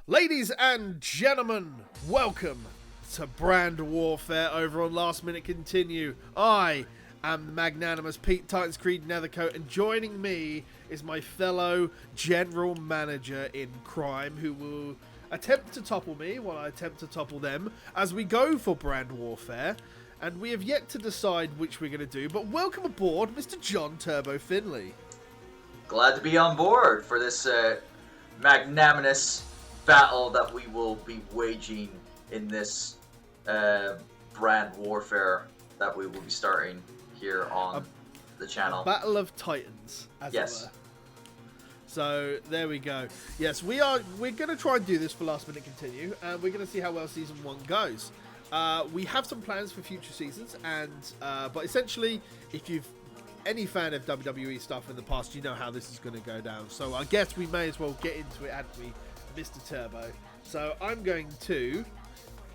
Ladies and gentlemen, welcome to Brand Warfare over on Last Minute Continue. I am the magnanimous Pete Titans Creed Nethercoat, and joining me is my fellow general manager in crime who will attempt to topple me while I attempt to topple them as we go for Brand Warfare. And we have yet to decide which we're going to do, but welcome aboard, Mr. John Turbo Finley. Glad to be on board for this magnanimous battle that we will be waging in this brand warfare that we will be starting here on the channel. Battle of Titans, as it were. So there we go. Yes, we're going to try and do this for Last Minute Continue, and we're going to see how well Season 1 goes. We have some plans for future seasons, and but essentially, if you've any fan of WWE stuff in the past, you know how this is going to go down. So I guess we may as well get into it, hadn't we, Mr. Turbo? So I'm going to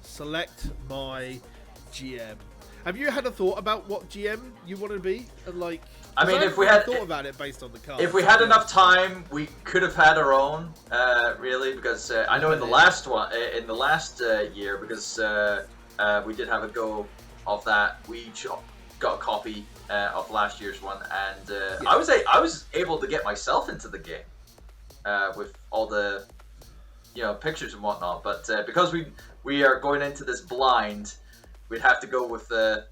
select my GM. Have you had a thought about what GM you want to be? And like, I mean, if we had thought about it based on the card, if we had enough time, we could have had our own. Really, because I know in the last year, because we did have a go of that. We each got a copy of last year's one, and I was able to get myself into the game with all the pictures and whatnot. But because we are going into this blind, we'd have to go with the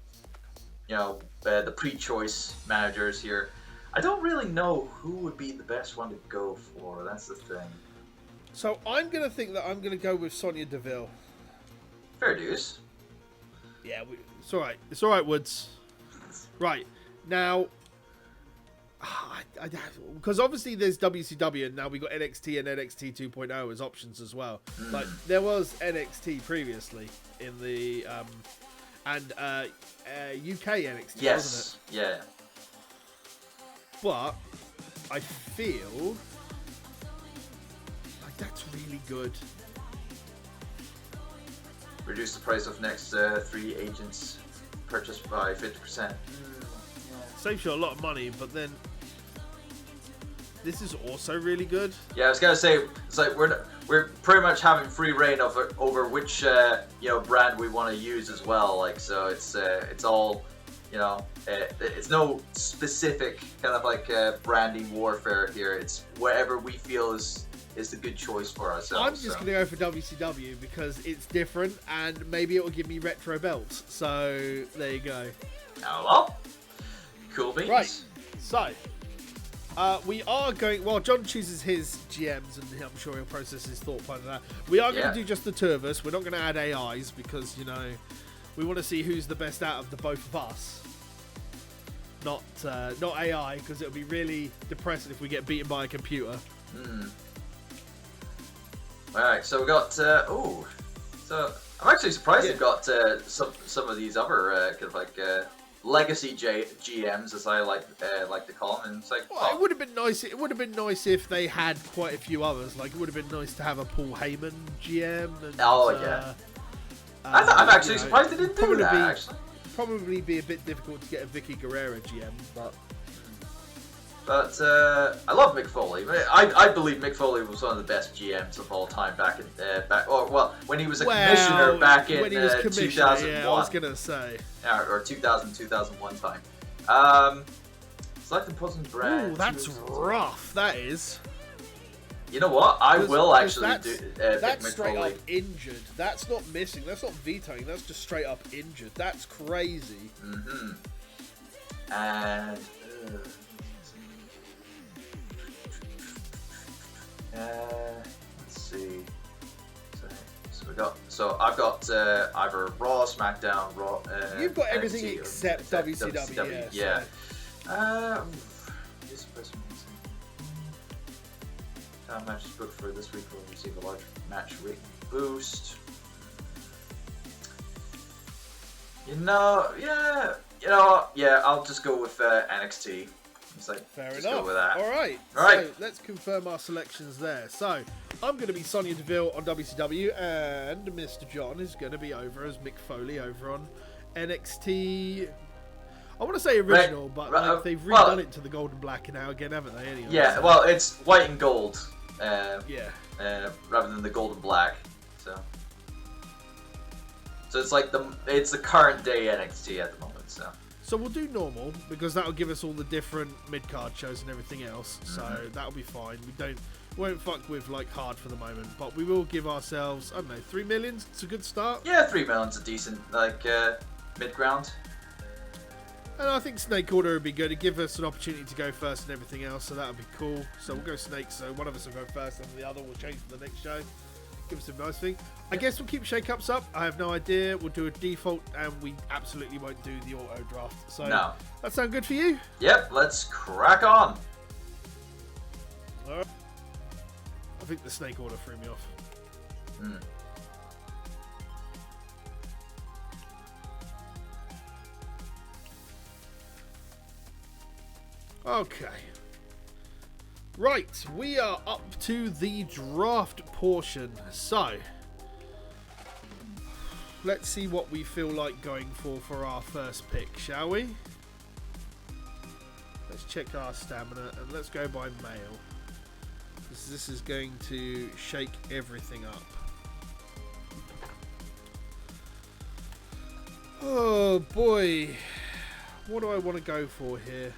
pre-choice managers here. I don't really know who would be the best one to go for. That's the thing. So I'm gonna think that I'm gonna go with Sonya Deville. Fair dues. Yeah, it's all right. It's all right, Woods. Right, now, because obviously there's WCW, and now we got NXT and NXT 2.0 as options as well. Like, there was NXT previously in the UK NXT, yes, wasn't it? Yeah. But I feel like that's really good. Reduce the price of next 3 agents purchased by 50%. Saves you a lot of money, but then this is also really good. Yeah, I was gonna say, it's like we're pretty much having free reign over which brand we want to use as well. Like, so it's all it's no specific kind of like branding warfare here. It's whatever we feel is the good choice for ourselves. I'm just going to go for WCW because it's different, and maybe it will give me retro belts. So, there you go. Oh, well. Cool beans. Right. So, we are going... Well, John chooses his GMs, and I'm sure he'll process his thought part of that. We are going to do just the two of us. We're not going to add AIs because, we want to see who's the best out of the both of us. Not AI, because it'll be really depressing if we get beaten by a computer. Alright, so we got, so I'm actually surprised they've got some of these other kind of like legacy GMs, as I like to call them. And it's like, it would have been nice. It would have been nice if they had quite a few others. Like, it would have been nice to have a Paul Heyman GM. And, I'm actually surprised they didn't do that. Actually, probably be a bit difficult to get a Vicky Guerrero GM, but I love Mick Foley. I believe Mick Foley was one of the best GMs of all time back in when he was a commissioner back in 2001. Yeah, I was gonna say, or 2001 time. Select imposing brand. Ooh, that's rough. That is. You know what? I will actually do. That's straight up injured. That's not missing. That's not vetoing. That's just straight up injured. That's crazy. And. Let's see. So I've got either Raw, SmackDown, Raw. You've got everything NXT, except WCW. Yeah. Matches booked for this week will receive a large match rate boost. I'll just go with NXT. It's like, fair enough. Go with that. All right. So let's confirm our selections there. So I'm going to be Sonya Deville on WCW, and Mr. John is going to be over as Mick Foley over on NXT. I want to say original, but they've redone it to the gold and black now again, haven't they? Anyway, yeah. So. Well, it's white and gold. rather than the gold and black. So it's like it's the current day NXT at the moment. So we'll do normal because that'll give us all the different mid card shows and everything else. So that'll be fine. We won't fuck with like hard for the moment, but we will give ourselves, I don't know, 3 million. It's a good start. Yeah, 3 million's a decent like mid ground. And I think Snake Order would be good. It'd give us an opportunity to go first and everything else, so that would be cool. So we'll go Snake, so one of us will go first and the other will change for the next show. Give us a nice thing. I guess we'll keep shake-ups up. I have no idea. We'll do a default and we absolutely won't do the auto draft. So no. That sound good for you? Yep, let's crack on. Alright. I think the Snake Order threw me off. Okay. Right, we are up to the draft portion. So, let's see what we feel like going for our first pick, shall we? Let's check our stamina and let's go by male. This is going to shake everything up. Oh boy. What do I want to go for here?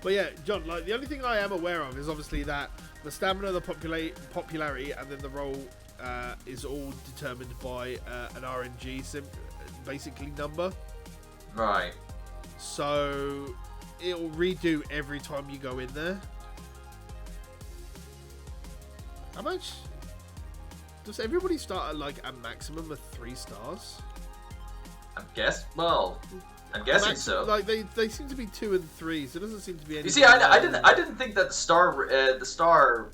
But yeah, John, like the only thing I am aware of is obviously that the stamina, the popularity, and then the role is all determined by an RNG basically number. Right. So it'll redo every time you go in there. How much? Does everybody start at like a maximum of 3 stars? I'm guessing so. Like they seem to be 2 and 3s. There doesn't seem to be any. You see, I didn't think that the star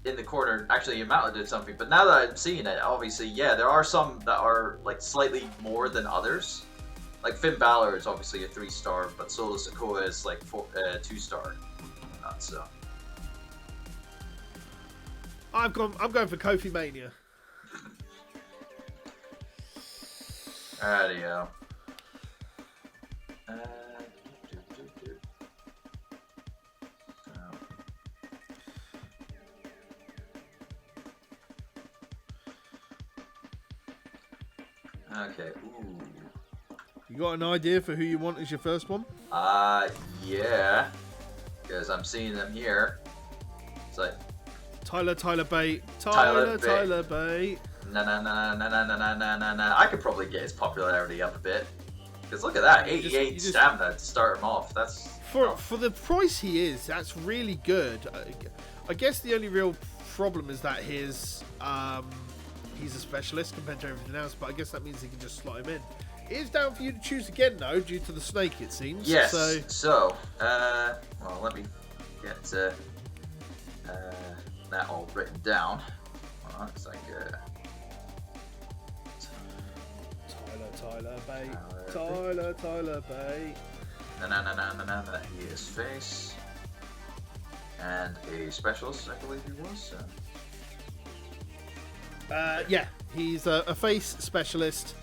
in the corner actually amounted to something. But now that I'm seeing it, obviously, yeah, there are some that are like slightly more than others. Like Finn Balor is obviously a 3-star, but Solo Sikoa is like 2-star. Not so. I'm going for Kofi Mania. Alrighty, Okay. Ooh. You got an idea for who you want as your first one? Yeah. Because I'm seeing them here. It's like Tyler Bate. Tyler Bate. No. I could probably get his popularity up a bit. Because look at that, 88 stamina to start him off. That's for the price he is. That's really good. I guess the only real problem is that he's a specialist compared to everything else. But I guess that means he can just slot him in. It is down for you to choose again, though, due to the snake. It seems. Yes. So well, let me get that all written down. Well, it's like Tyler Bate. No. He is face and a specialist, I believe he was. Yeah, he's a face specialist.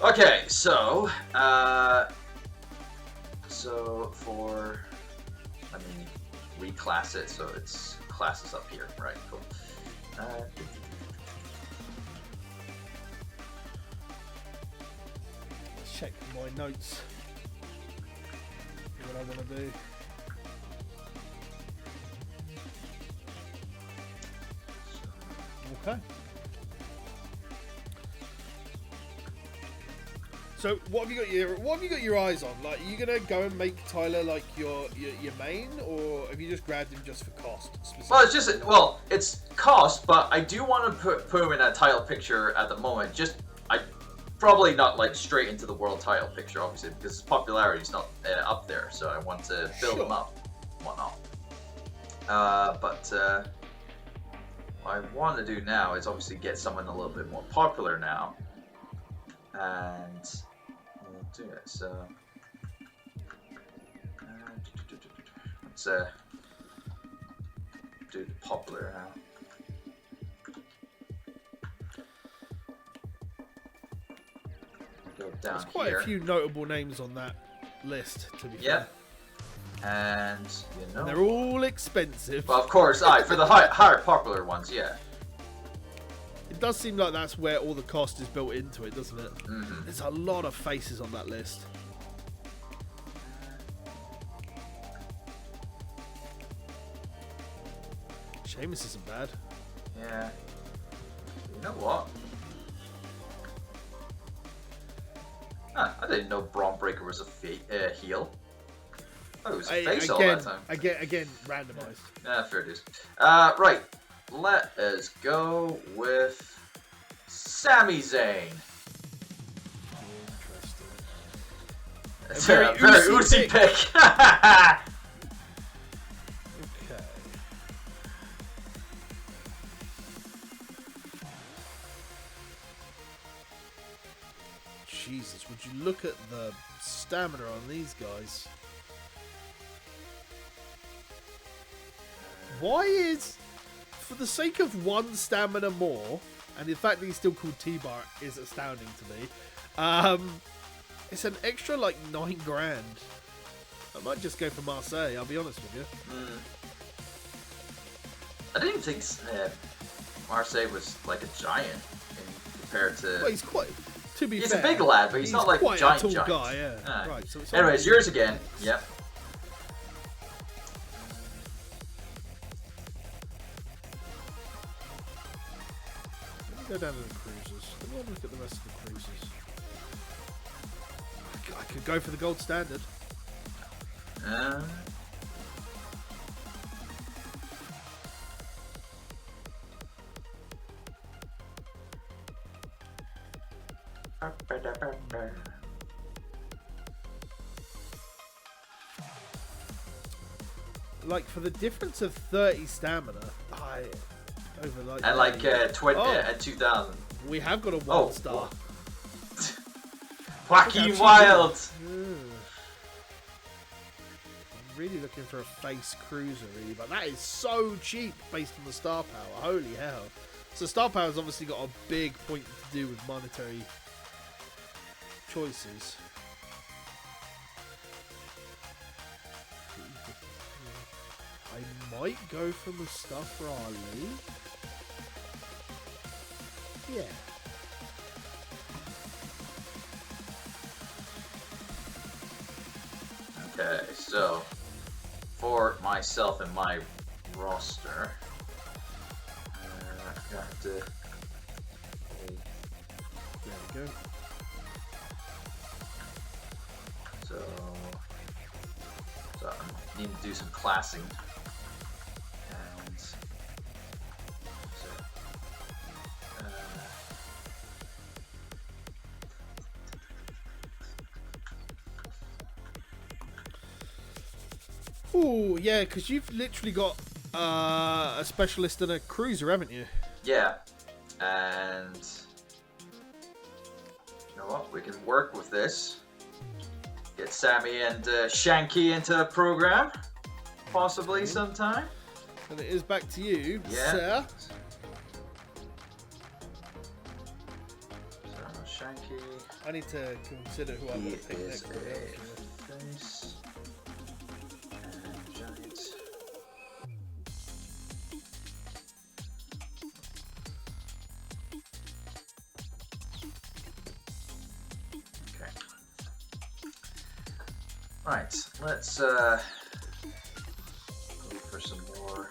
Okay, so for let me reclass it so it's classes up here, right? Cool. Check my notes. What I want to do. Okay. So what have you got your eyes on? Like, are you gonna go and make Tyler like your main, or have you just grabbed him just for cost? Well, it's cost, but I do want to put him in a title picture at the moment. Probably not like straight into the world title picture, obviously, because his popularity is not up there. So I want to build him up, and whatnot. But what I want to do now is obviously get someone a little bit more popular now, and we'll do it. So let's do the popular now. Go down There's quite here. a few notable names on that list, to be fair. Yeah, And, you know... They're all expensive. Well, of course, for the higher popular ones, yeah. It does seem like that's where all the cost is built into it, doesn't it? Mm-hmm. There's a lot of faces on that list. Sheamus isn't bad. Yeah. You know what? I didn't know Braun Breaker was a heel. Oh, it was a face all that time. Again, randomized. Yeah, fair dues. Right. Let us go with Sami Zayn. Interesting. It's a very Uzi pick. Okay. Jesus, would you look at the stamina on these guys? Why is, for the sake of one stamina more, and the fact that he's still called T-Bar is astounding to me. It's an extra like $9,000. I might just go for Marseille, I'll be honest with you. I didn't think Marseille was like a giant compared to... Well, he's quite... To be he's fair, a big lad, but he's not like quite giant a tall giant. guy, yeah. Right, so it's anyways, yours again. Yep. Let me go down to the cruisers. Let me have a look at the rest of the cruisers. I could go for the gold standard. Like for the difference of 30 stamina, over like and like 20 and 2,000. We have got a 1 star. Wacky Wild. I'm really looking for a face cruiser, really, but that is so cheap based on the star power. Holy hell! So star power has obviously got a big point to do with monetary choices. I might go for Mustafa Ali. Yeah. Okay, so for myself and my roster, I have to. There we go. So I need to do some classing. And so, oh yeah, because you've literally got a specialist and a cruiser, haven't you? yeah, and you know what? We can work with this. Get Sammy and Shanky into a program, possibly sometime. And it is back to you, yeah. sir. So Shanky. I need to consider who I want to pick next. Face and giant. Okay. Right, let's go for some more.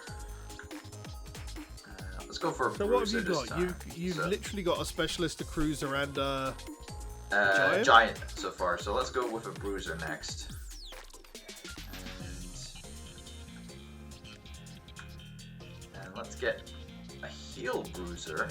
Let's go for a So what have you got? time. You've literally got a specialist, a cruiser, and giant so far. So let's go with a bruiser next. And let's get a heel bruiser.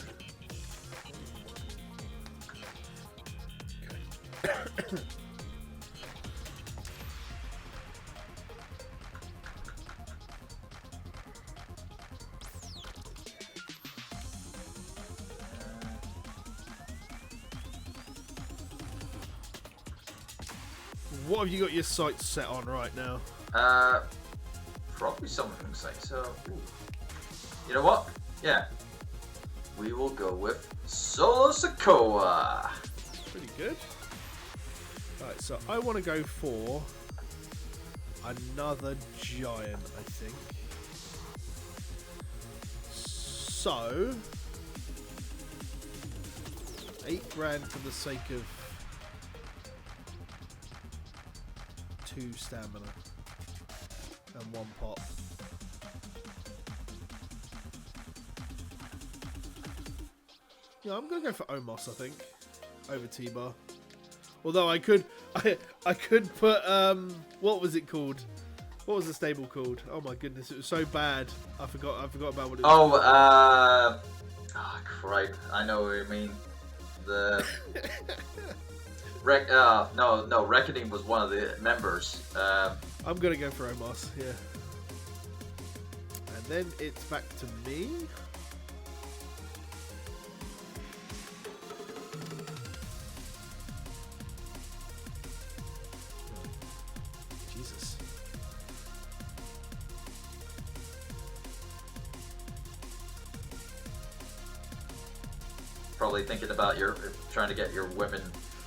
What have you got your sights set on right now? Probably something like so. Ooh. You know what? Yeah, we will go with Solo Sikoa. Pretty good. Right, so I want to go for. another giant, I think. So, 8 grand for the sake of 2 stamina and 1 pop. Yeah, I'm gonna go for Omos, I think, over T-Bar. Although I could put what was it called? What was the stable called? Oh my goodness, it was so bad. I forgot about what it was. Cripe. I know what you mean. The no, Reckoning was one of the members. I'm gonna go for Omos, yeah. And then it's back to me. Jesus. Probably thinking about trying to get your women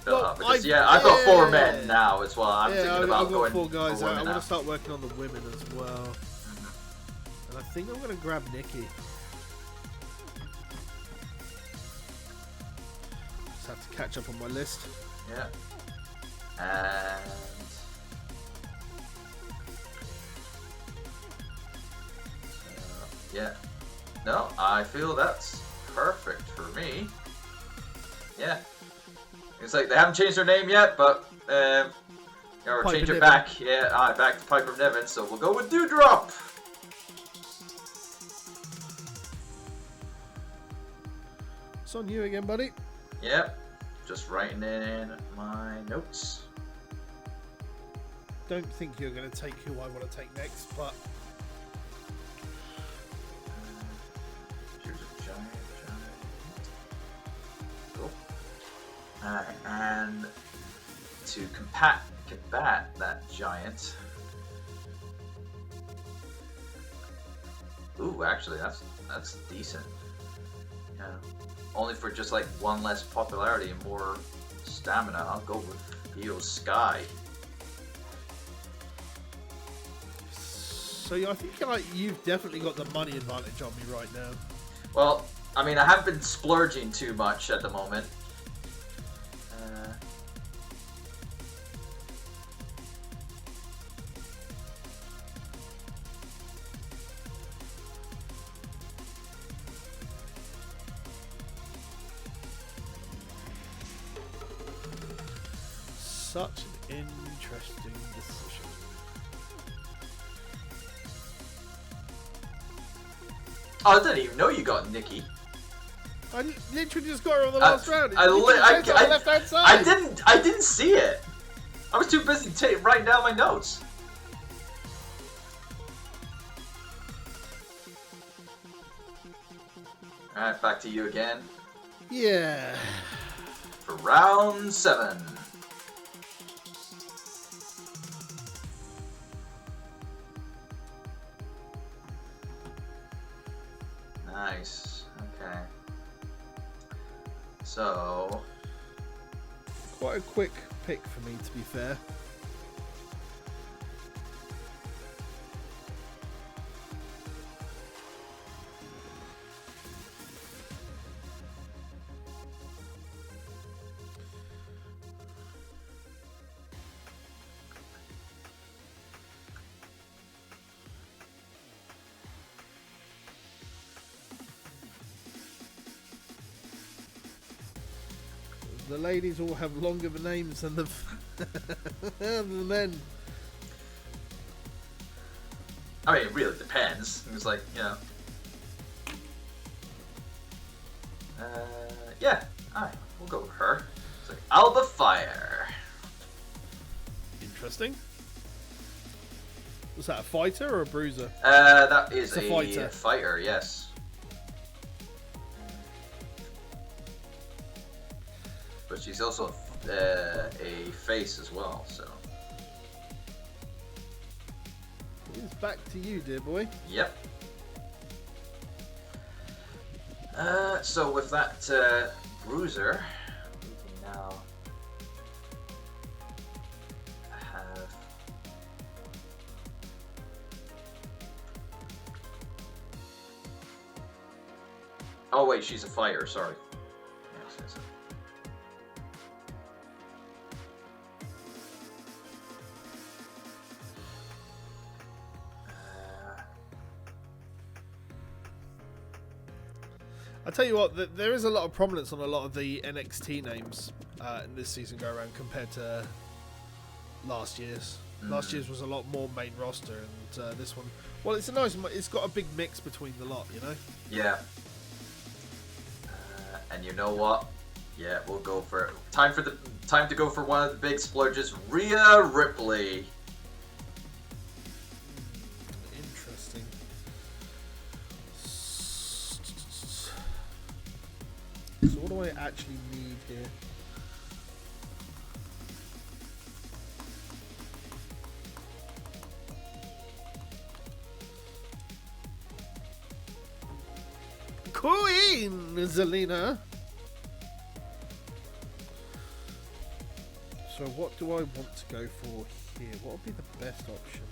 built Well, up. Because I've got 4 men now as well. I'm thinking about I've going 4 guys. for women I want now. to start working on the women as well. And I think I'm gonna grab Nikki. Just have to catch up on my list. Yeah. And yeah. No, I feel that's perfect for me. Yeah. It's like they haven't changed their name yet, but or Piper change it Niven. back. Yeah, back to Piper Niven. So we'll go with Dewdrop. It's on you again, buddy. Yep. Just writing in my notes. Don't think you're going to take who I want to take next, but Here's a giant. Cool. And to combat that giant. Ooh, actually, that's decent. Yeah. Only for just like 1 less popularity and more stamina. I'll go with Io Sky. so I think you've definitely got the money advantage on me right now. Well, I mean, I haven't been splurging too much at the moment. Such an interesting decision. Oh, I didn't even know you got Nikki. I literally just got her on the last round. I left-hand side. I didn't see it. I was too busy writing down my notes. Alright, back to you again. Yeah. For round 7. Nice. Okay. So, Quite a quick pick for me, to be fair. The ladies all have longer names than the than the men. I mean, it really depends. It's like, you know. Yeah. Alright, we'll go with her. It's like Alba Fire. Interesting. Was that a fighter or a bruiser? That is It's a fighter. fighter, yes. But she's also a face as well, so. It's back to you, dear boy. Yep. So with that bruiser, we can now have Oh wait, she's a fighter. Sorry. Yes, yes. I tell you what, there is a lot of prominence on a lot of the NXT names in this season go around compared to last year's. Last year's was a lot more main roster, and this one, well, it's got a big mix between the lot, you know. Yeah. And you know what? Yeah, we'll go for it. Time to go for one of the big splurges. Rhea Ripley. Interesting. So what do I actually need here? Queen Zelina. So what do I want to go for here? What would be the best option?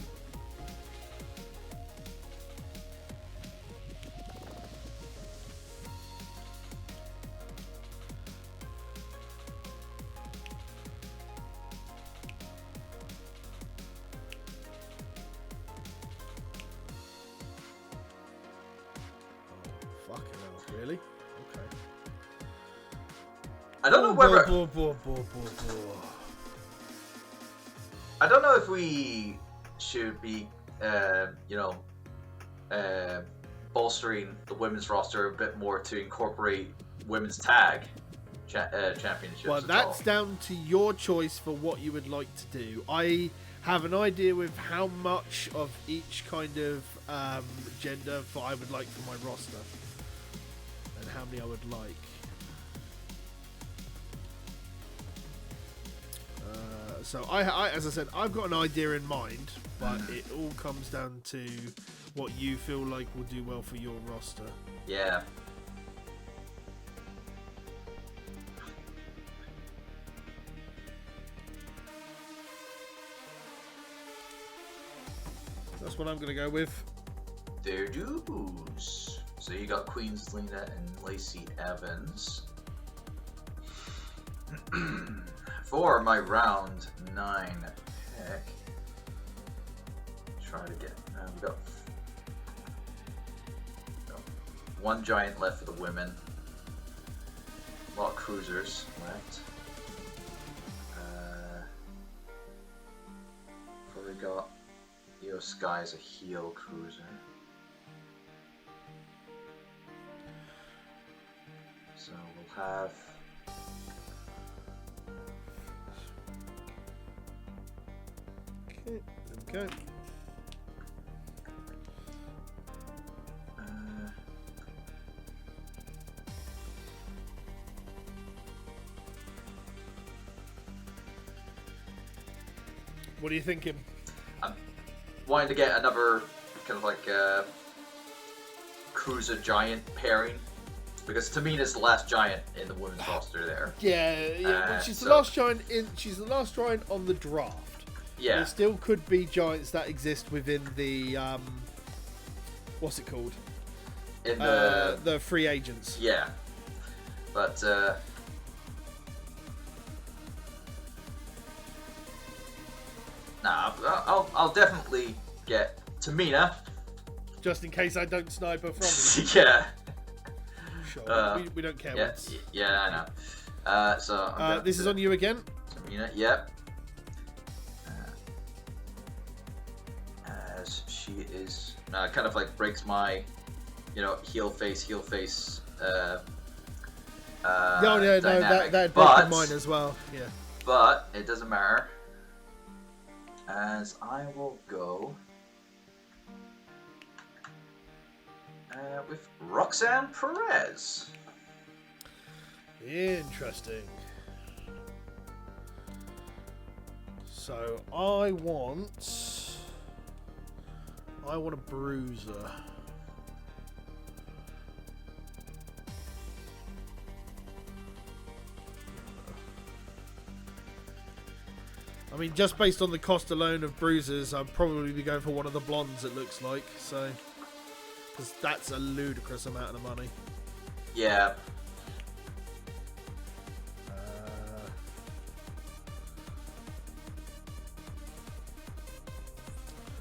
Fucking hell, really? Okay. I don't know whether... I don't know if we should be, bolstering the women's roster a bit more to incorporate women's tag championships. Well, that's down to your choice for what you would like to do. I have an idea with how much of each kind of gender I would like for my roster, and how many I would like. So I, as I said, I've got an idea in mind, but it all comes down to what you feel like will do well for your roster. Yeah. That's what I'm going to go with. There doos. So you got Queen Zelina and Lacey Evans. For my round 9 pick, try to get. We got one giant left for the women. A lot of cruisers left. Probably got Io Sky as a heel cruiser. So we'll have. Okay. What are you thinking? I'm wanting to get another kind of like cruiser giant pairing, because Tamina's the last giant in the women's roster there. Yeah, well, she's the last giant she's the last giant on the draft. Yeah. There still could be giants that exist within the what's it called? In the free agents. Yeah. But nah, I'll definitely get Tamina. Just in case I don't snipe her from you. Yeah. Sure. We don't care. Yeah, yeah, I know. So this is on you again. Tamina, yep. As she is kind of like breaks my, heel face. No, that'd break mine as well. Yeah. But it doesn't matter, as I will go with Roxanne Perez. Interesting. So I want a bruiser. I mean, just based on the cost alone of bruisers, I'd probably be going for one of the blondes, it looks like. So, because that's a ludicrous amount of money. Yeah.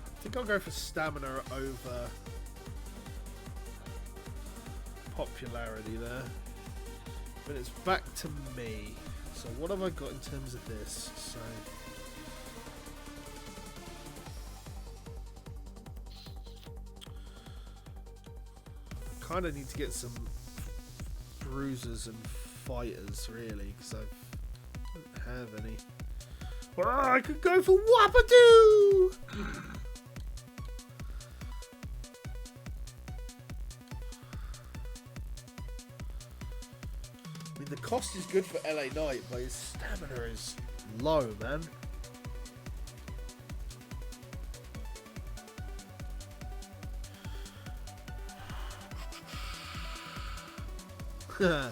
I think I'll go for stamina over popularity there. But it's back to me. So what have I got in terms of this? So kind of need to get some bruisers and fighters really, because I don't have any. Well, I could go for Wapadoo! I mean, the cost is good for LA Knight, but his stamina is low, man. Go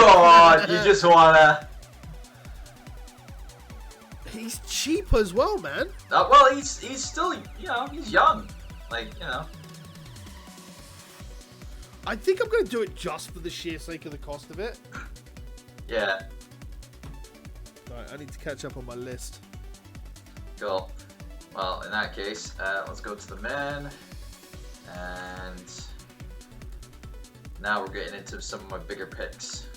on, you just wanna. He's cheap as well, man. Well, he's still, he's young. Like, I think I'm going to do it just for the sheer sake of the cost of it. Yeah. Right, I need to catch up on my list. Cool. Well, in that case, let's go to the men. And now we're getting into some of my bigger picks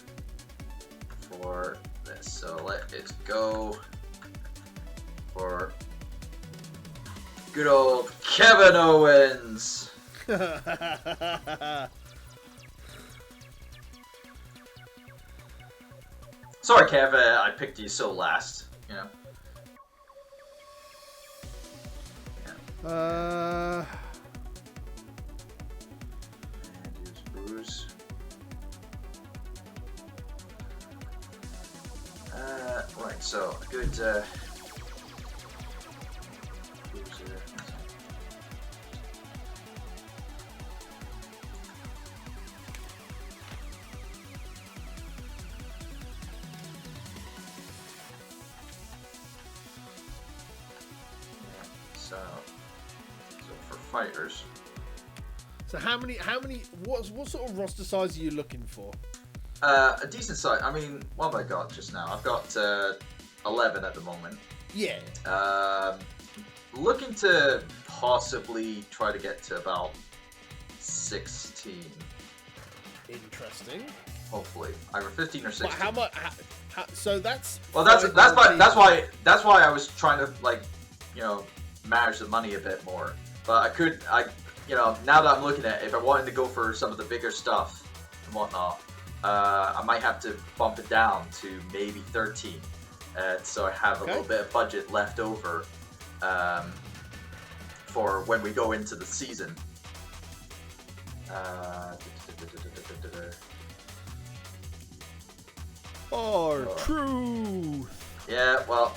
for this. So let it go for good old Kevin Owens. Sorry, Kev, I picked you so last. Yeah. And here's Bruce. Right, so good. So for fighters. So what sort of roster size are you looking for? A decent size. I mean, what have I got just now? I've got 11 at the moment. Yeah. Looking to possibly try to get to about 16. Interesting. Hopefully, either 15 or 16. But how much? So that's. Well, that's why I was trying to manage the money a bit more. But now that I'm looking at it, if I wanted to go for some of the bigger stuff and whatnot, I might have to bump it down to maybe 13. So I have a little bit of budget left over for when we go into the season. R-Truth. Yeah, well,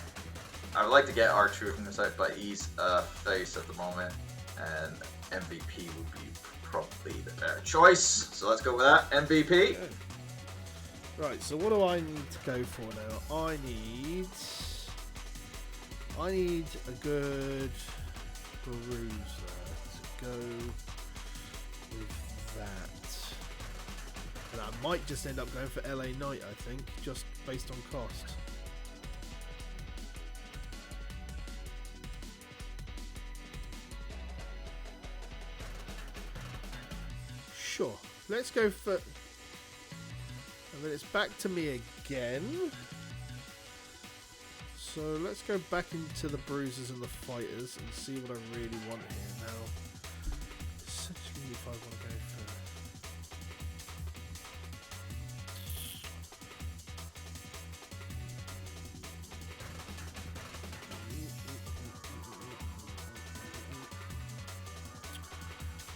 I would like to get R-Truth in the side, but he's a face at the moment, and MVP would be probably the better choice. So let's go with that. MVP. Okay. Right, so what do I need to go for now? I need a good bruiser to go with that. And I might just end up going for LA Knight, I think, just based on cost. Sure, let's go for... And then it's back to me again. So let's go back into the bruisers and the fighters and see what I really want here now. Essentially, if I want to go for...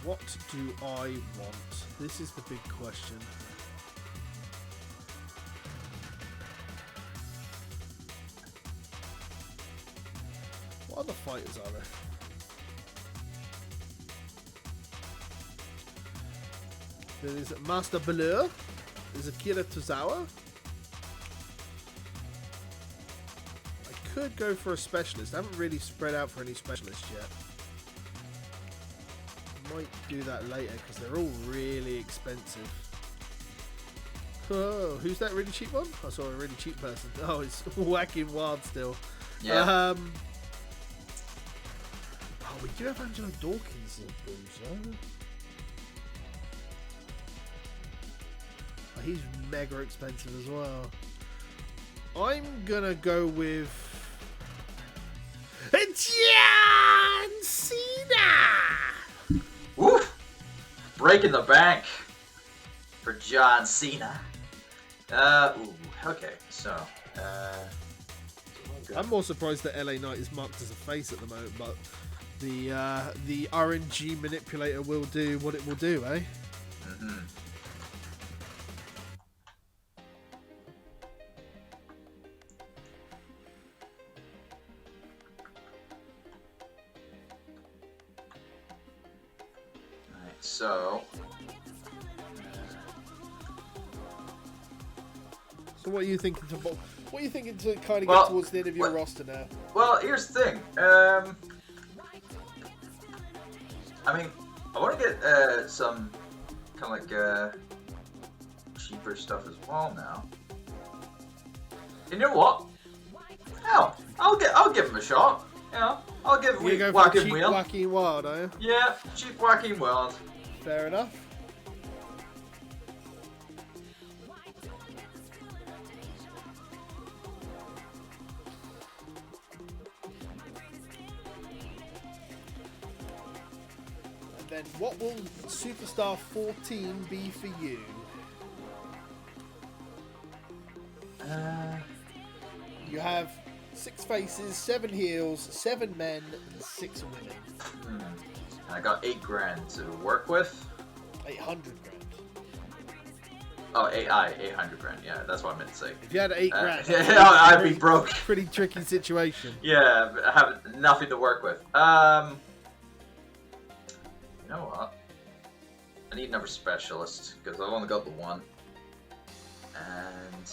What do I want? This is the big question. What other fighters are there? There is Master Balleur. There's Akira Tozawa. I could go for a specialist. I haven't really spread out for any specialists yet. might do that later because they're all really expensive. Oh, who's that really cheap one? I saw a really cheap person. Oh, it's Whacking Wild still. Yeah. Oh, we do have Angelo Dawkins as a boozer. Oh, he's mega expensive as well. I'm gonna go with John Cena. Woof! Breaking the bank for John Cena. Okay, so. I'm more surprised that LA Knight is marked as a face at the moment, but the RNG manipulator will do what it will do, eh? Mm-hmm. Alright, so. So what are you thinking to? What are you thinking to kind of get towards the end of your roster now? Well, here's the thing. I mean, I want to get some kind of like cheaper stuff as well now. You know what? Hell, I'll give him a shot. You know, I'll give Whacking Wild. Whacking Wild, are you? Yeah, cheap Whacking Wild. Fair enough. Then what will Superstar 14 be for you? You have 6 faces, 7 heels, 7 men, and 6 women. I got 8 grand to work with. 800 grand. Oh, 800 grand. Yeah, that's what I meant to say. If you had 8 grand, I'd be broke. Pretty tricky situation. Yeah, I have nothing to work with. You know what? I need another specialist because I've only got the one. And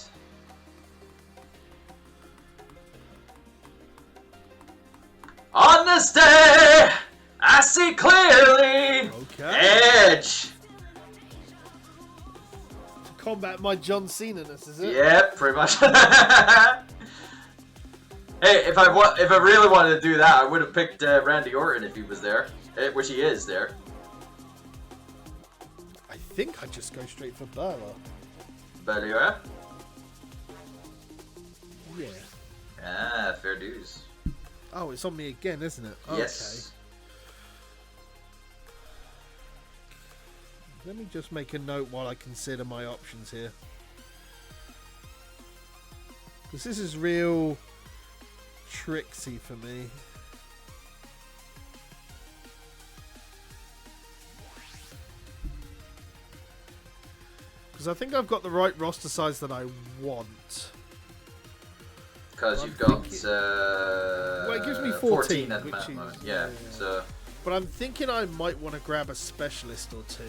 on this day, I see clearly. Okay. Edge. To combat my John Cena-ness, is it? Yeah, pretty much. Hey, if I really wanted to do that, I would have picked Randy Orton if he was there, which he is there. I think I'd just go straight for Burla. But Yeah. Ah, fair dues. Oh, it's on me again, isn't it? Okay. Yes. Let me just make a note while I consider my options here. Because this is real tricksy for me. Because I think I've got the right roster size that I want. Because you've got well, it gives me 14 at the which moment. is, Yeah, so but I'm thinking I might want to grab a specialist or two.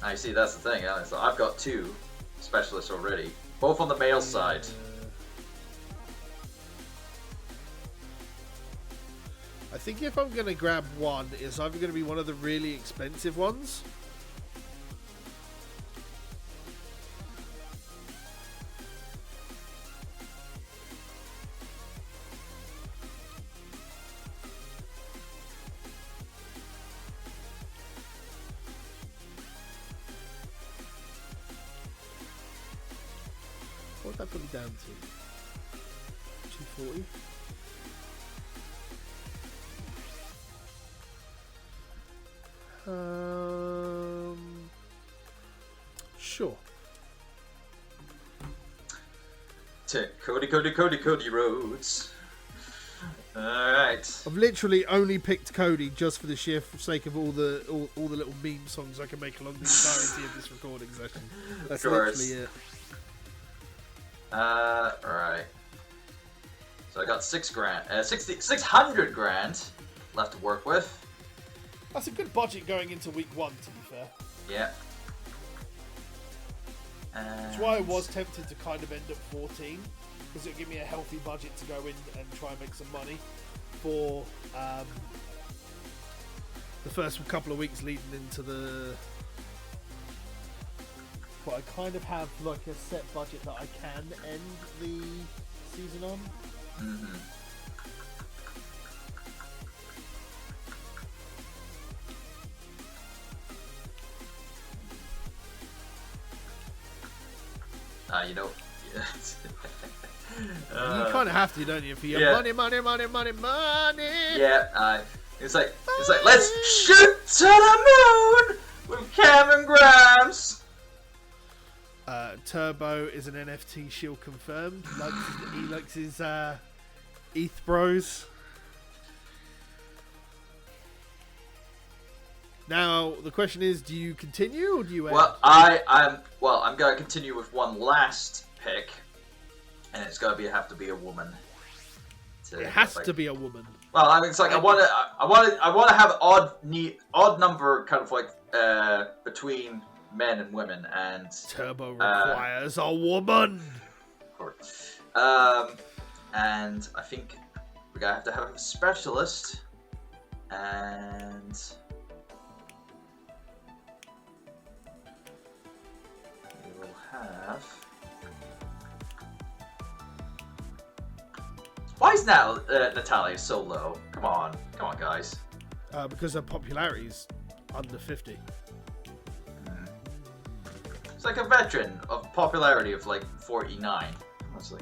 I see. That's the thing. So I've got 2 specialists already, both on the male side. I think if I'm going to grab one, it's either going to be one of the really expensive ones. What would that put me down to? 240? Sure. Cody Rhodes. Alright. I've literally only picked Cody just for the sheer sake of all the little meme songs I can make along the entirety of this recording session. That's literally it. Alright. So I got 600 grand left to work with. That's a good budget going into week 1, to be fair. Yeah. That's why I was tempted to kind of end at 14, because it'll give me a healthy budget to go in and try and make some money for the first couple of weeks leading into the. But I kind of have like a set budget that I can end the season on. Mm-hmm. You know, you kind of have to, don't you? For your money. Yeah, it's like let's shoot to the moon with Cameron Grimes. Turbo is an NFT shield confirmed. He likes his ETH bros. Now the question is, do you continue or do you end? Well, I'm gonna continue with one last pick, and it's gonna have to be a woman. It has to be a woman. Well, I mean, it's like I want to have odd number kind of like between men and women, and Turbo requires a woman. Of course. And I think we're gonna have to have a specialist, and we will have. Why is now Natalia so low? Come on, guys. Because her popularity is under 50. It's like a veteran of popularity of like 49, honestly.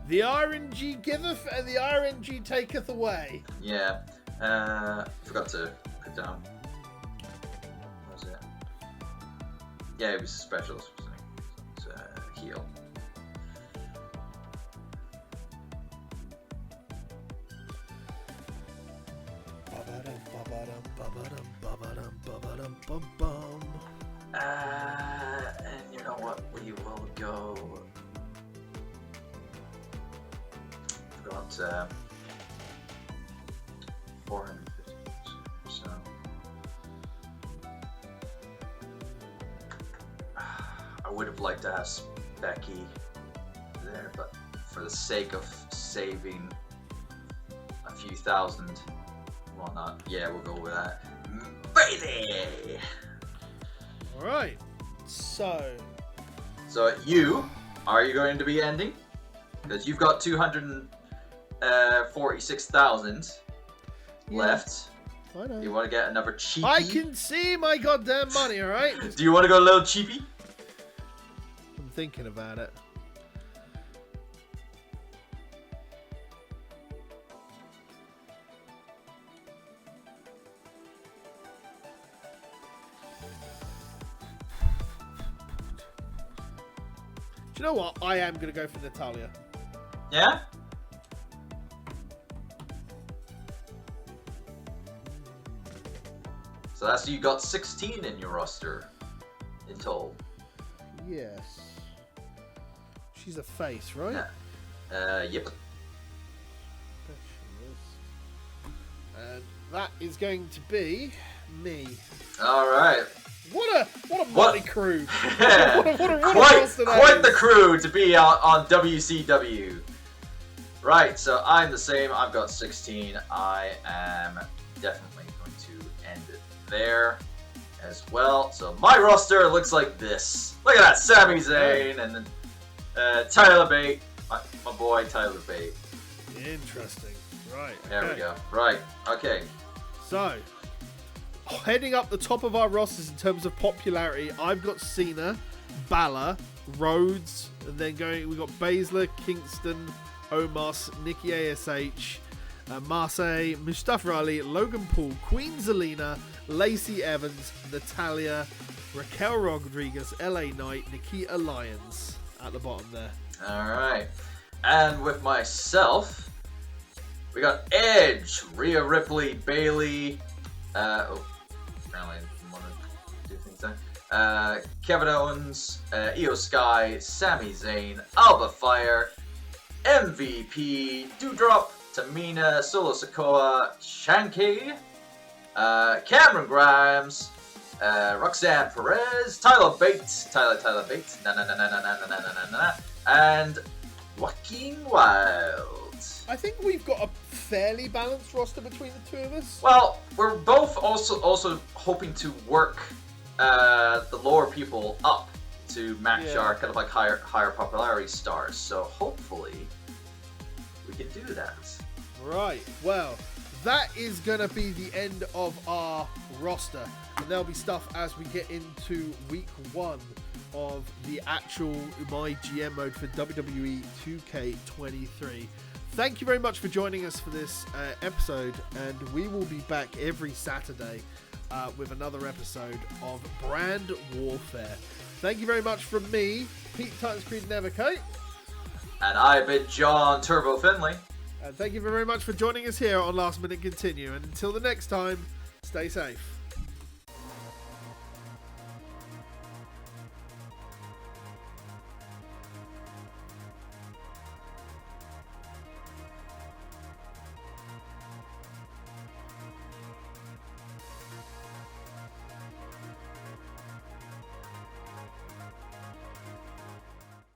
The RNG giveth and the RNG taketh away. Yeah. Forgot to put down. What was it? Yeah, it was a specialist or something. It's a heal. And you know what? We will go. Got 450 or so. I would have liked to have Becky there, but for the sake of saving a few thousand, whatnot, yeah, we'll go with that. Bailey! Alright, so are you going to be ending? Because you've got 246,000 left. I know. You want to get another cheapie? I can see my goddamn money, alright? Do you want to go a little cheapie? I'm thinking about it. Do you know what? I am going to go for Natalia. Yeah? So that's you got 16 in your roster in total. Yes. She's a face, right? Yeah. Yep. And that is going to be me. All right. What a motley crew. Yeah. what a quite the crew to be on WCW. Right, so I'm the same. I've got 16. I am definitely going to end it there as well. So my roster looks like this. Look at that, Sami Zayn and then Tyler Bate, my boy Tyler Bate. Interesting. Right. Okay. There we go. Right. Okay. So, heading up the top of our rosters in terms of popularity, I've got Cena, Balor, Rhodes, and then we've got Baszler, Kingston, Omos, Nikki ASH, Marseille, Mustafa Ali, Logan Paul, Queen Zelina, Lacey Evans, Natalia, Raquel Rodriguez, LA Knight, Nikita Lyons at the bottom there. Alright. And with myself, we got Edge, Rhea Ripley, Bailey, apparently I didn't want to do things there. Kevin Owens, Io Sky, Sami Zayn, Alba Fire, MVP, Doudrop, Tamina, Solo Sikoa, Shanky, Cameron Grimes, Roxanne Perez, Tyler Bate, Tyler Bate, and Joaquin Wilde. I think we've got a fairly balanced roster between the two of us. Well, we're both also hoping to work the lower people up to match our kind of like higher popularity stars. So hopefully we can do that. Right. Well, that is going to be the end of our roster. And there'll be stuff as we get into week 1 of the actual MyGM mode for WWE 2K23. Thank you very much for joining us for this episode, and we will be back every Saturday with another episode of Brand Warfare. Thank you very much from me, Pete Titans Creed Nevercoat. And I've been John Turbo Finley. And thank you very much for joining us here on Last Minute Continue. And until the next time, stay safe.